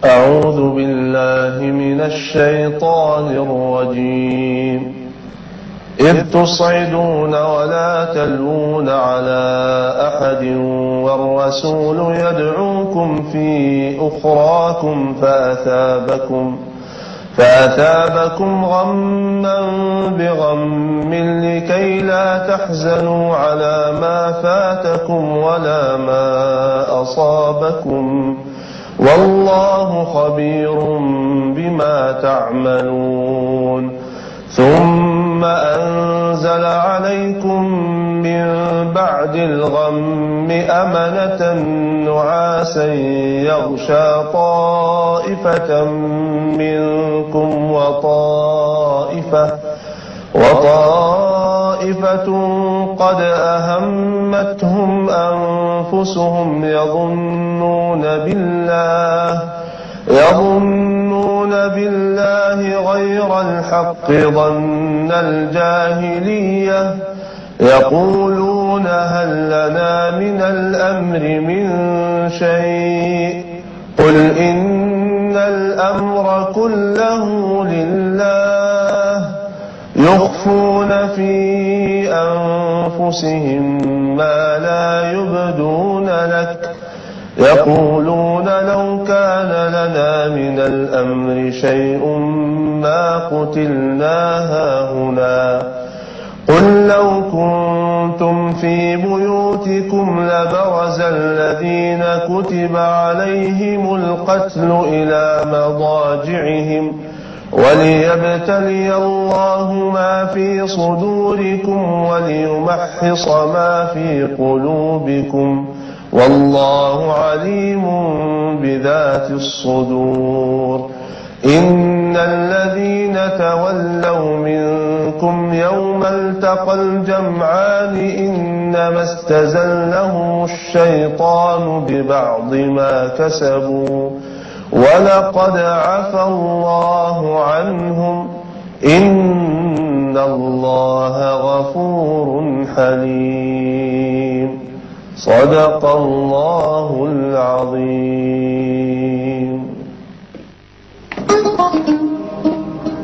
أعوذ بالله من الشيطان الرجيم إذ تصعدون ولا تلوون على أحد والرسول يدعوكم في أخراكم فأثابكم غما بغم لكي لا تحزنوا على ما فاتكم ولا ما أصابكم والله خبير بما تعملون ثم أنزل عليكم من بعد الغم أمنة نعاسا يغشى طائفة منكم وطائفة قد أهمتهم أنفسهم يظنون بالله غير الحق ظن الجاهلية يقولون هل لنا من الأمر من شيء قل إن الأمر كله لله يخفون في أنفسهم ما لا يبدون لك يقولون لو كان لنا من الأمر شيء ما قتلنا هاهنا قل لو كنتم في بيوتكم لبرز الذين كتب عليهم القتل إلى مضاجعهم وليبتلي الله ما في صدوركم وليمحص ما في قلوبكم والله عليم بذات الصدور إن الذين تولوا منكم يوم التقى الجمعان إنما استزلهم الشيطان ببعض ما كسبوا ولقد عفى الله عنهم إن الله غفور حليم صدق الله العظيم.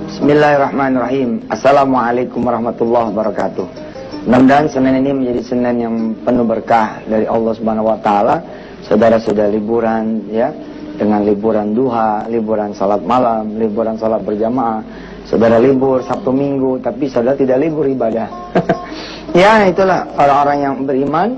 Bismillahirrahmanirrahim. Assalamualaikum warahmatullahi wabarakatuh. Mudah-mudahan Senin ini menjadi Senin yang penuh berkah dari Allah Subhanahu wa taala. Saudara sudah liburan ya, dengan liburan duha, liburan salat malam, liburan salat berjamaah. Saudara libur Sabtu Minggu, tapi saudara tidak libur ibadah. Ya, itulah orang-orang yang beriman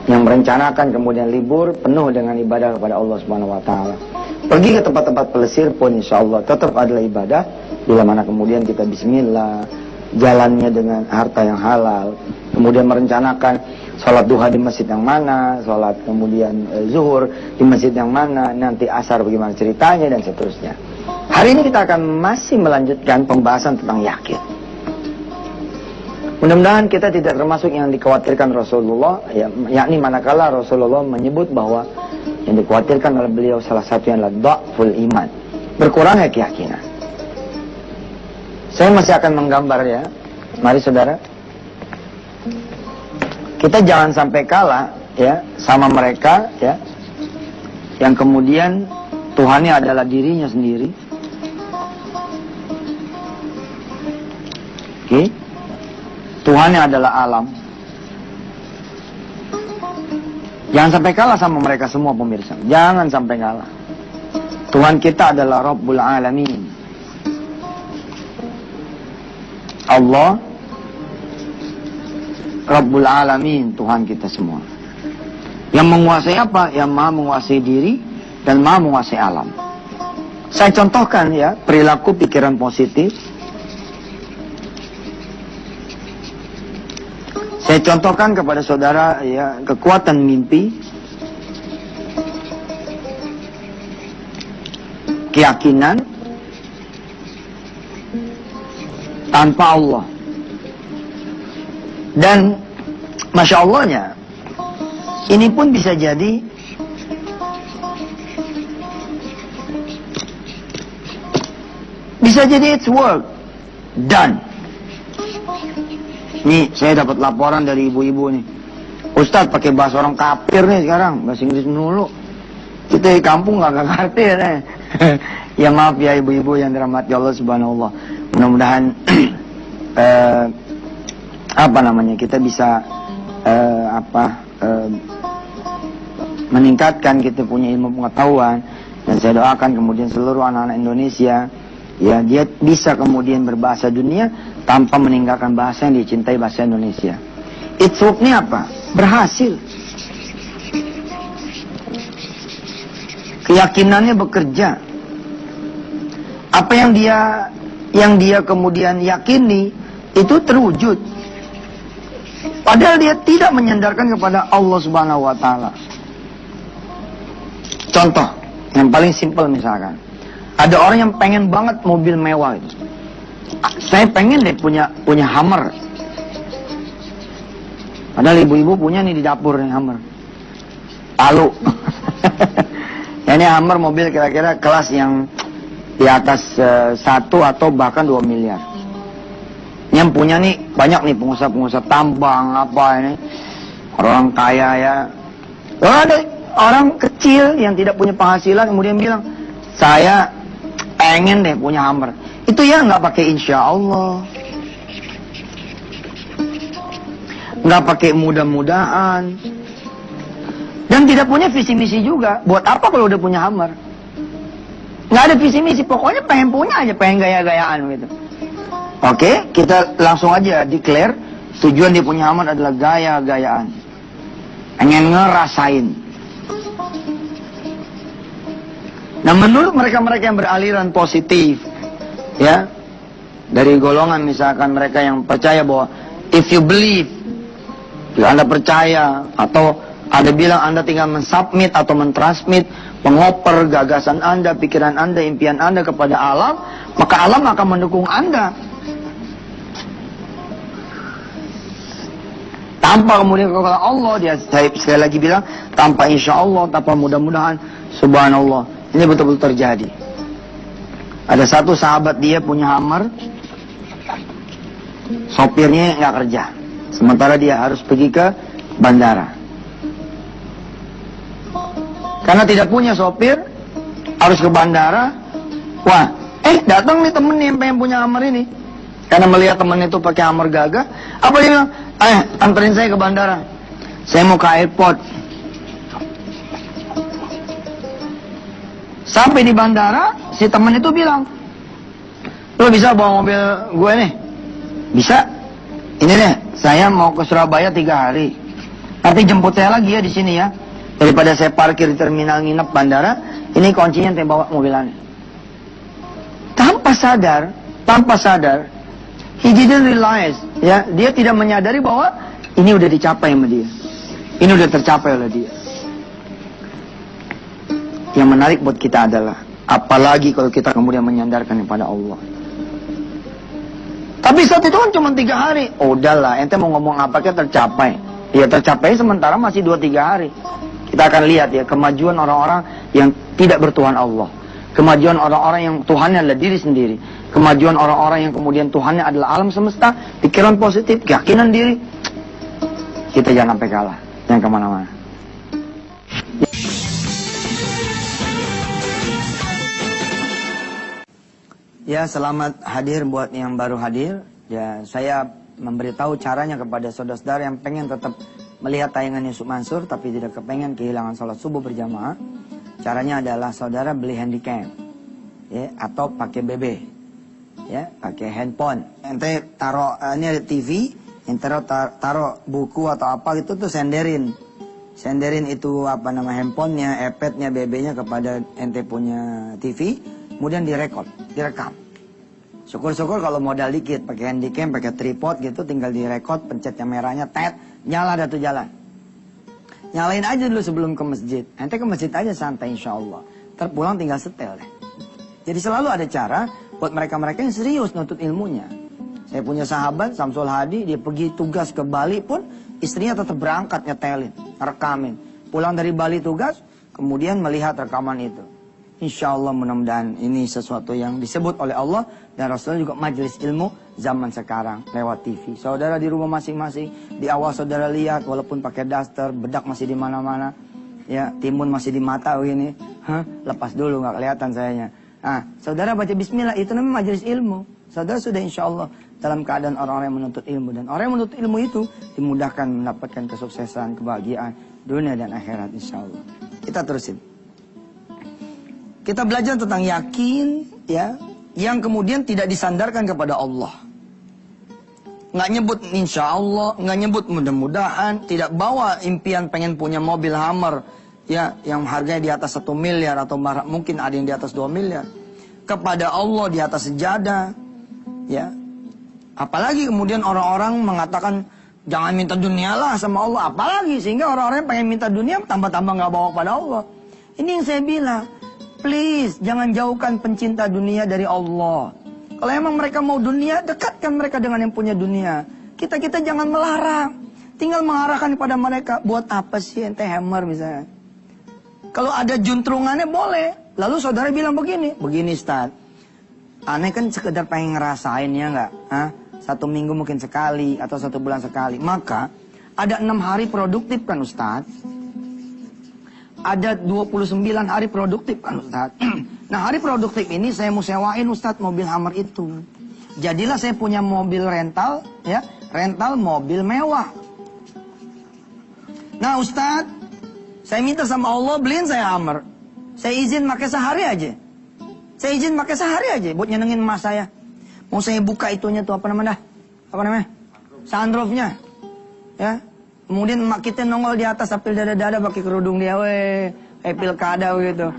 yang merencanakan kemudian libur penuh dengan ibadah kepada Allah Subhanahu wa taala. Pergi ke tempat-tempat pelesir pun insyaallah tetap adalah ibadah bila mana kemudian kita bismillah, jalannya dengan harta yang halal, kemudian merencanakan sholat duha di masjid yang mana, sholat kemudian zuhur di masjid yang mana, nanti asar bagaimana ceritanya dan seterusnya. Hari ini kita akan masih melanjutkan pembahasan tentang yakin. Mudah-mudahan kita tidak termasuk yang dikhawatirkan Rasulullah, yakni manakala Rasulullah menyebut bahwa yang dikhawatirkan oleh beliau salah satunya adalah dha'ful iman, berkurangnya keyakinan. Saya masih akan menggambar ya. Mari saudara, kita jangan sampai kalah ya sama mereka ya, yang kemudian Tuhannya adalah dirinya sendiri. Oke? Tuhannya adalah alam. Jangan sampai kalah sama mereka semua pemirsa. Jangan sampai kalah. Tuhan kita adalah Rabbul Alamin. Allah Rabbul Alamin, Tuhan kita semua. Yang menguasai apa? Yang maha menguasai diri dan maha menguasai alam. Saya contohkan ya, perilaku pikiran positif. Saya contohkan kepada saudara ya, kekuatan mimpi, keyakinan tanpa Allah. Dan Masya Allahnya, ini pun bisa jadi it's work done. Nih, saya dapat laporan dari ibu-ibu nih. Ustadz pakai bahasa orang kafir nih sekarang, bahasa Inggris dulu. Kita di kampung nggak ngerti ya. Ya maaf ya ibu-ibu yang dirahmati Allah Subhanahu wa Ta'ala. Mudah-mudahan kita bisa meningkatkan kita punya ilmu pengetahuan, dan saya doakan kemudian seluruh anak-anak Indonesia ya dia bisa kemudian berbahasa dunia tanpa meninggalkan bahasa yang dicintai, bahasa Indonesia. Itsruknya apa? Berhasil. Keyakinannya bekerja. Apa yang dia kemudian yakini itu terwujud. Padahal dia tidak menyandarkan kepada Allah Subhanahu wa Ta'ala. Contoh yang paling simpel misalkan, ada orang yang pengen banget mobil mewah itu. Saya pengen deh punya Hummer. Padahal ibu-ibu punya nih di dapur nih Hummer. Palu. Ini Hummer mobil kira-kira kelas yang di atas 1 atau bahkan 2 miliar. Yang punya nih banyak nih pengusaha-pengusaha tambang apa ini, orang kaya ya. Lalu ada orang kecil yang tidak punya penghasilan kemudian bilang, saya pengen deh punya Hummer. Itu ya nggak pakai insya Allah, nggak pakai mudah-mudahan, dan tidak punya visi misi juga. Buat apa kalau udah punya Hummer? Nggak ada visi misi, pokoknya pengen punya aja, pengen gaya-gayaan gitu. Oke, kita langsung aja declare tujuan dia punya Hummer adalah gaya-gayaan, pengen ngerasain. Nah, menurut mereka-mereka yang beraliran positif, ya, dari golongan misalkan mereka yang percaya bahwa if you believe, ya Anda percaya, atau ada bilang Anda tinggal mensubmit atau mentransmit, mengoper gagasan Anda, pikiran Anda, impian Anda kepada alam, maka alam akan mendukung Anda. Tanpa kemudian kepada Allah, dia sekali lagi bilang, tanpa insya Allah, tanpa mudah-mudahan, subhanallah. Ini betul-betul terjadi. Ada satu sahabat dia punya Hummer, sopirnya nggak kerja, sementara dia harus pergi ke bandara. Karena tidak punya sopir, harus ke bandara. Wah, datang nih temen yang pengen punya Hummer ini. Karena melihat temen itu pakai Hummer gagah, apa dia bilang? Anterin saya ke bandara. Saya mau ke airport. Sampai di bandara, si temen itu bilang, lo bisa bawa mobil gue nih? Bisa. Ini deh, saya mau ke Surabaya 3 hari. Nanti jemput saya lagi ya di sini ya. Daripada saya parkir di terminal nginep bandara, ini kuncinya yang bawa mobilannya. Tanpa sadar, he didn't realize, ya, dia tidak menyadari bahwa ini udah dicapai sama dia. Ini udah tercapai oleh dia. Yang menarik buat kita adalah, apalagi kalau kita kemudian menyandarkan kepada Allah. Tapi saat itu kan cuma 3 hari. Udahlah, ente mau ngomong apa kita tercapai. Ya tercapai sementara masih 2-3 hari. Kita akan lihat ya kemajuan orang-orang yang tidak bertuhan Allah. Kemajuan orang-orang yang Tuhannya adalah diri sendiri. Kemajuan orang-orang yang kemudian Tuhannya adalah alam semesta. Pikiran positif, keyakinan diri. Kita jangan sampai kalah. Jangan kemana-mana. Ya, selamat hadir buat yang baru hadir. Ya, saya memberitahu caranya kepada saudara-saudara yang pengen tetap melihat tayangan Yusuf Mansur tapi tidak kepengen kehilangan sholat subuh berjamaah. Caranya adalah saudara beli handycam, ya, atau pakai BB, ya, pakai handphone. Ente taruh ini ada TV, ente taruh buku atau apa gitu tuh senderin itu apa nama handphonenya, iPadnya, BB-nya kepada ente punya TV. Kemudian direkam. Syukur-syukur kalau modal dikit, pakai handycam, pakai tripod gitu, tinggal direkod, pencet yang merahnya, nyala dah tuh jalan. Nyalain aja dulu sebelum ke masjid. Ente ke masjid aja santai insya Allah. Terpulang tinggal setel deh. Jadi selalu ada cara buat mereka-mereka yang serius nuntut ilmunya. Saya punya sahabat, Samsul Hadi, dia pergi tugas ke Bali pun, istrinya tetap berangkat nyetelin, rekamin. Pulang dari Bali tugas, kemudian melihat rekaman itu. Insya Allah mudah-mudahan ini sesuatu yang disebut oleh Allah dan Rasulullah juga majelis ilmu zaman sekarang lewat TV. Saudara di rumah masing-masing, di awal saudara lihat walaupun pakai daster, bedak masih di mana-mana. ya timun masih di mata begini, lepas dulu nggak kelihatan sayanya. Nah, saudara baca bismillah, itu namanya majelis ilmu. Saudara sudah insya Allah dalam keadaan orang-orang yang menuntut ilmu. Dan orang yang menuntut ilmu itu dimudahkan mendapatkan kesuksesan, kebahagiaan dunia dan akhirat insya Allah. Kita terusin. Kita belajar tentang yakin, ya, yang kemudian tidak disandarkan kepada Allah. Nggak nyebut insya Allah, nggak nyebut mudah-mudahan, tidak bawa impian pengen punya mobil Hummer, ya, yang harganya di atas 1 miliar atau mungkin ada yang di atas 2 miliar. Kepada Allah di atas sejadah, ya. Apalagi kemudian orang-orang mengatakan jangan minta dunia lah sama Allah. Apalagi sehingga orang-orang yang pengen minta dunia tambah-tambah nggak bawa kepada Allah. Ini yang saya bilang, please jangan jauhkan pencinta dunia dari Allah. Kalau emang mereka mau dunia, dekatkan mereka dengan yang punya dunia. Kita jangan melarang, tinggal mengarahkan kepada mereka. Buat apa sih ente Hummer misalnya? Kalau ada juntrungannya boleh. Lalu saudara bilang begini Ustaz, aneh kan sekedar pengen ngerasain, ya nggak? 1 minggu mungkin sekali atau 1 bulan sekali. Maka ada 6 hari produktif kan Ustaz? Ada 29 hari produktif kan Ustaz? Nah, hari produktif ini saya mau sewain Ustaz mobil Hummer itu. Jadilah saya punya mobil rental, ya, rental mobil mewah. Nah Ustaz, saya minta sama Allah beliin saya Hummer. Saya izin pakai sehari aja. Saya izin pakai sehari aja buat nyenengin emas saya. Mau saya buka itunya tuh apa namanya? Sunroofnya. Ya. Kemudian emak kita nongol di atas sambil dada-dada pakai kerudung dia, kayak pilkada gitu.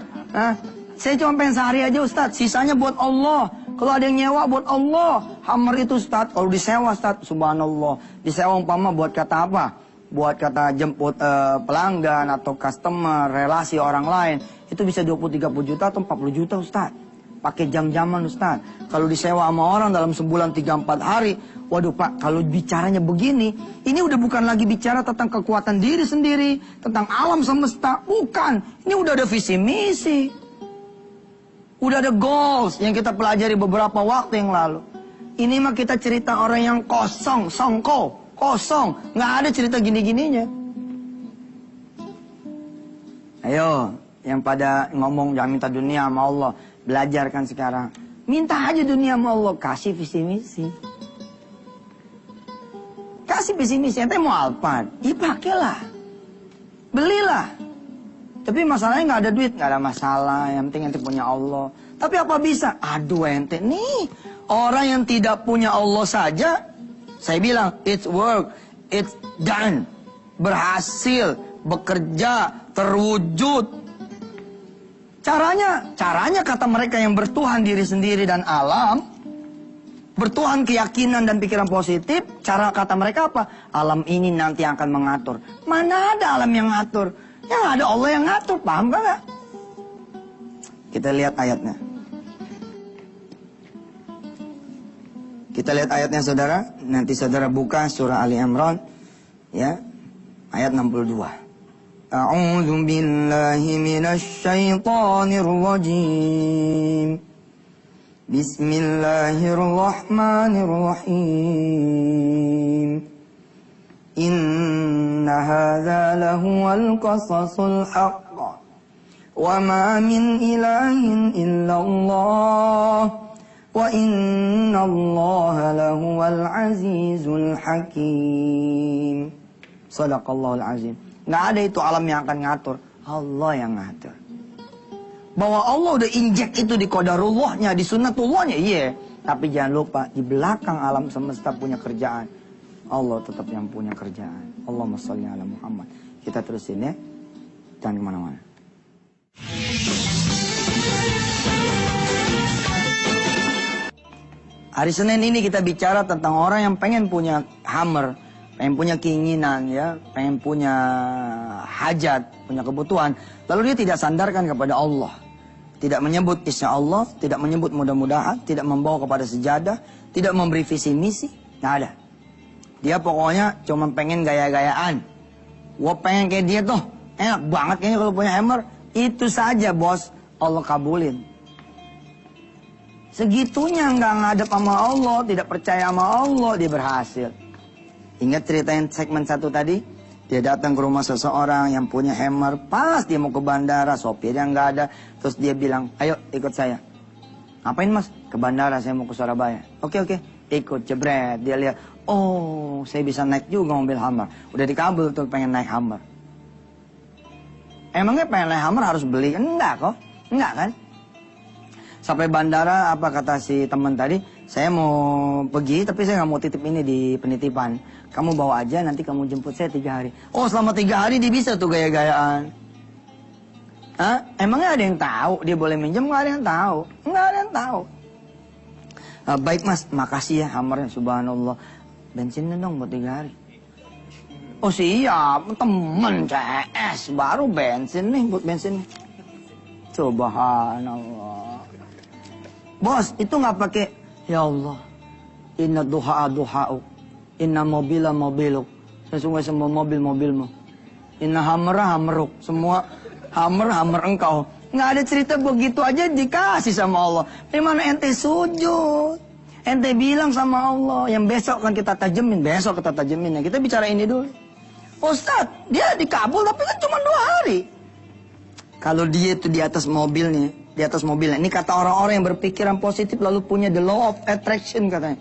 Saya cuma pengen sehari aja Ustaz, sisanya buat Allah. Kalau ada yang nyewa buat Allah. Hummer itu Ustaz, kalau disewa Ustaz, subhanallah. Disewa umpama buat kata apa? Buat kata jemput pelanggan atau customer, relasi orang lain. Itu bisa 20-30 juta atau 40 juta Ustaz. Pakai jam-jaman Ustaz. Kalau disewa sama orang dalam sebulan 3-4 hari. Waduh Pak, kalau bicaranya begini, ini udah bukan lagi bicara tentang kekuatan diri sendiri, tentang alam semesta. Bukan, ini udah ada visi misi. Udah ada goals yang kita pelajari beberapa waktu yang lalu. Ini mah kita cerita orang yang kosong, songko, kosong. Nggak ada cerita gini-gininya. Ayo, yang pada ngomong jangan minta dunia sama Allah. Belajarkan sekarang. Minta aja dunia sama Allah. Kasih visi misi. Kasih visi misi. Ente mau Alphard, pakailah. Belilah. Tapi masalahnya nggak ada duit. Nggak ada masalah. Yang penting ente punya Allah. Tapi apa bisa? Aduh ente. Nih. Orang yang tidak punya Allah saja. Saya bilang, it's work. It's done. Berhasil. Bekerja. Terwujud. Caranya kata mereka yang bertuhan diri sendiri dan alam, bertuhan keyakinan dan pikiran positif, cara kata mereka apa? Alam ini nanti akan mengatur. Mana ada alam yang ngatur? Yang ada Allah yang ngatur, paham gak? Kita lihat ayatnya. Kita lihat ayatnya saudara. Nanti saudara buka surah Ali Imran, ya, ayat 62. A'udzu billahi minasy syaithanir rajim. Bismillahirrahmanirrahim. Inna hadza lahuwal qasasul haqq. Wa ma min ilahin illallah. Wa innallaha lahuwal azizul hakim. Shadaqallahul azim. Nggak ada itu alam yang akan ngatur. Allah yang ngatur. Bahwa Allah udah injek itu di qadarullahnya, di sunnatullahnya, iya. Tapi jangan lupa, di belakang alam semesta punya kerjaan. Allah tetap yang punya kerjaan. Allahumma sholli ala Muhammad. Kita terusin ya. Jangan kemana-mana. Hari Senin ini kita bicara tentang orang yang pengen punya Hummer. Pengen punya keinginan, ya, pengen punya hajat, punya kebutuhan. Lalu dia tidak sandarkan kepada Allah. Tidak menyebut insya Allah, tidak menyebut mudah-mudahan, tidak membawa kepada sejadah, tidak memberi visi misi. Nggak ada. Dia pokoknya cuma pengen gaya-gayaan. Wah pengen kayak dia tuh, enak banget kayaknya kalau punya Hummer. Itu saja bos, Allah kabulin. Segitunya nggak ngadep sama Allah, tidak percaya sama Allah, dia berhasil. Ingat ceritain segmen 1 tadi? Dia datang ke rumah seseorang yang punya Hammer, pas dia mau ke bandara, sopirnya nggak ada, terus dia bilang, ayo ikut saya. Ngapain mas? Ke bandara, saya mau ke Surabaya. Oke, ikut, jebret. Dia lihat, oh saya bisa naik juga mobil Hammer. Udah dikabul tuh pengen naik Hammer. Emangnya pengen naik Hammer harus beli? Enggak kok, enggak kan? Sampai bandara, apa kata si teman tadi, saya mau pergi tapi saya nggak mau titip ini di penitipan. Kamu bawa aja, nanti kamu jemput saya 3 hari. Oh selama 3 hari dia bisa tuh gaya-gayaan. Hah? Emangnya ada yang tahu dia boleh minjem? Nggak ada yang tahu. Nggak ada yang tahu. Baik mas, makasih ya Hammernya, subhanallah. Bensinnya dong buat 3 hari. Oh siap, temen CS, baru bensin nih buat bensinnya. Subhanallah. Bos, itu nggak pakai, ya Allah, inna duha'a duha'u, inna mobila mobiluk, sesungguhnya semua mobil-mobilmu, inna hamra hamruk, semua hammer engkau. Nggak ada cerita begitu aja dikasih sama Allah. Gimana ente sujud? Ente bilang sama Allah, yang besok kan kita tajemin, besok kita tajemin. Kita bicara ini dulu. Ustadz, dia dikabul tapi kan cuma 2 hari. Kalau dia itu di atas mobilnya, ini kata orang-orang yang berpikiran positif lalu punya the law of attraction katanya.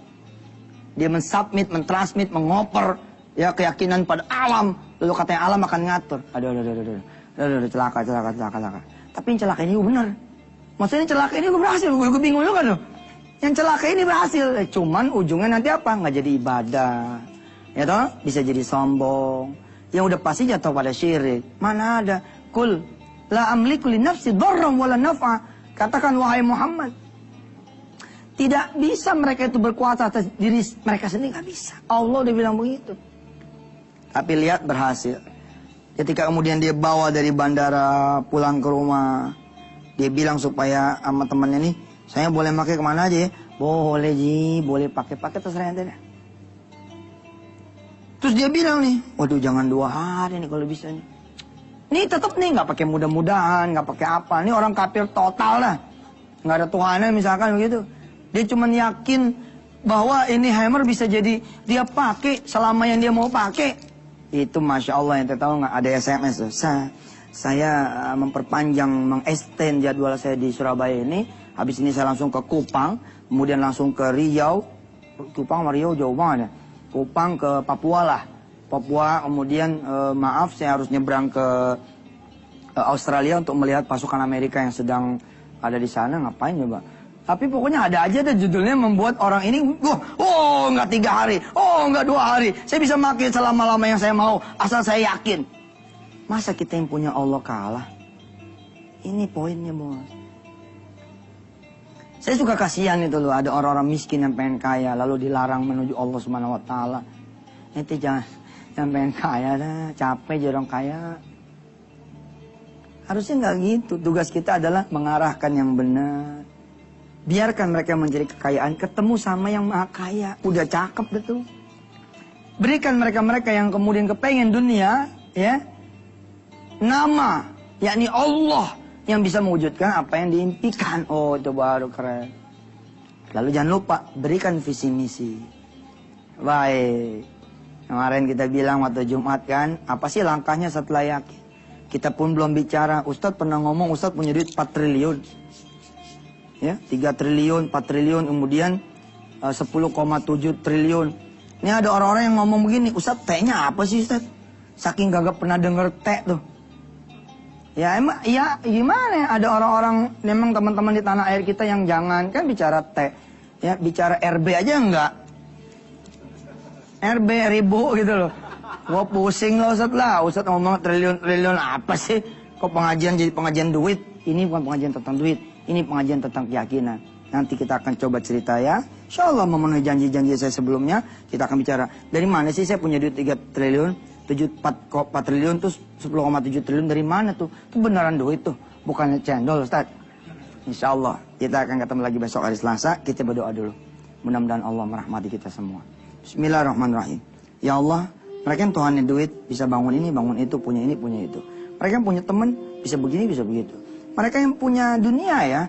Dia mensubmit, mentransmit, mengoper ya keyakinan pada alam, lalu katanya alam akan ngatur. Aduh, celaka. Tapi yang celaka ini benar. Maksudnya celaka ini gue berhasil, gue bingung juga tuh. Yang celaka ini berhasil, cuman ujungnya nanti apa? Nggak jadi ibadah, ya toh? Bisa jadi sombong. Yang udah pasti jatuh pada syirik. Mana ada? Kul la amliku li nafsi dharran wala naf'a. Katakan wahai Muhammad, tidak bisa mereka itu berkuasa atas diri mereka sendiri, nggak bisa. Allah udah bilang begitu. Tapi lihat berhasil. Ketika kemudian dia bawa dari bandara pulang ke rumah, dia bilang supaya sama temannya nih, saya boleh pakai kemana aja ya? Boleh Ji, boleh pakai terserah ente deh. Terus dia bilang nih, waduh jangan 2 hari nih kalau bisa nih. Ini tetap nih nggak pakai mudah-mudahan, nggak pakai apa. Ini orang kafir total lah, nggak ada Tuhannya misalkan begitu. Dia cuma yakin bahwa ini Hammer bisa jadi dia pakai selama yang dia mau pakai. Itu masya Allah, yang tahu nggak ada SMS tuh. Saya memperpanjang, mengextend jadwal saya di Surabaya ini. Habis ini saya langsung ke Kupang, kemudian langsung ke Riau. Kupang sama Riau jauh banget ya. Kupang ke Papua lah. Papua, kemudian maaf saya harus nyebrang ke Australia untuk melihat pasukan Amerika yang sedang ada di sana. Ngapain coba? Tapi pokoknya ada aja deh judulnya membuat orang ini, nggak 3 hari, nggak 2 hari. Saya bisa makin selama-lama yang saya mau, asal saya yakin. Masa kita yang punya Allah kalah? Ini poinnya bos. Saya suka kasihan itu loh, ada orang-orang miskin yang pengen kaya, lalu dilarang menuju Allah Subhanahu Wa Taala. Nanti jangan pengen kaya dah, capek jadi orang kaya. Harusnya nggak gitu. Tugas kita adalah mengarahkan yang benar. Biarkan mereka mencari kekayaan, ketemu sama yang maha kaya. Udah cakep betul. Berikan mereka-mereka yang kemudian kepengen dunia, ya, nama, yakni Allah yang bisa mewujudkan apa yang diimpikan. Oh, itu baru keren. Lalu jangan lupa, berikan visi misi. Baik. Kemarin kita bilang waktu Jumat kan, apa sih langkahnya setelah yakin? Kita pun belum bicara. Ustadz pernah ngomong, Ustadz punya duit 4 triliun. Ya, 3 triliun, 4 triliun, kemudian 10,7 triliun. Ini ada orang-orang yang ngomong begini, Ustadz T-nya apa sih Ustadz? Saking gak pernah denger T tuh. Ya emang, ya gimana ya, ada orang-orang, memang teman-teman di tanah air kita yang jangan kan bicara T. Ya, bicara RB aja enggak. RB ribu gitu loh. Gua pusing lah Ustadz ngomong triliun apa sih? Kok pengajian jadi pengajian duit? Ini bukan pengajian tentang duit. Ini pengajian tentang keyakinan. Nanti kita akan coba cerita ya. Insya Allah memenuhi janji-janji saya sebelumnya. Kita akan bicara. Dari mana sih saya punya duit 3 triliun? 4 triliun terus 10,7 triliun dari mana tuh? Itu beneran duit tuh. Bukannya cendol Ustaz. Insya Allah. Kita akan ketemu lagi besok hari Selasa. Kita berdoa dulu. Mudah-mudahan Allah merahmati kita semua. Bismillahirrahmanirrahim. Ya Allah. Mereka yang Tuhannya duit. Bisa bangun ini, bangun itu. Punya ini, punya itu. Mereka yang punya teman. Bisa begini, bisa begitu. Mereka yang punya dunia ya,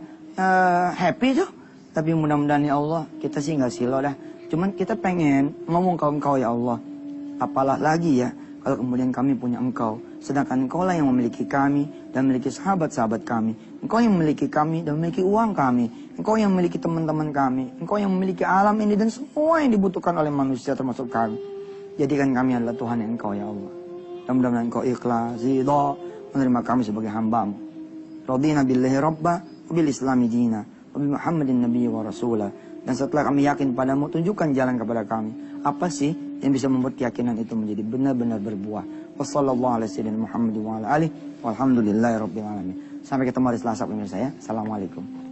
happy tuh. Tapi mudah-mudahan ya Allah, kita sih nggak silau dah. Cuman kita pengen ngomong ke Engkau ya Allah. Apalah lagi ya, Kalau kemudian kami punya Engkau, sedangkan Engkau lah yang memiliki kami dan memiliki sahabat-sahabat kami. Engkau yang memiliki kami dan memiliki uang kami. Engkau yang memiliki teman-teman kami. Engkau yang memiliki alam ini dan semua yang dibutuhkan oleh manusia termasuk kami. Jadikan kami adalah Tuhan yang Engkau ya Allah. Dan mudah-mudahan Engkau ikhlas, ridha, menerima kami sebagai hamba-Mu. Radina billahi rabba, wabil islami dina, wabil Muhammadin nabiyyi wa rasulah. Dan setelah kami yakin padamu, tunjukkan jalan kepada kami. Apa sih yang bisa membuat keyakinan itu menjadi benar-benar berbuah. Wassalamualaikum warahmatullahi wabarakatuh. Walhamdulillahirabbil alamin. Sampai ketemu di Selasa pemirsa ya. Assalamualaikum.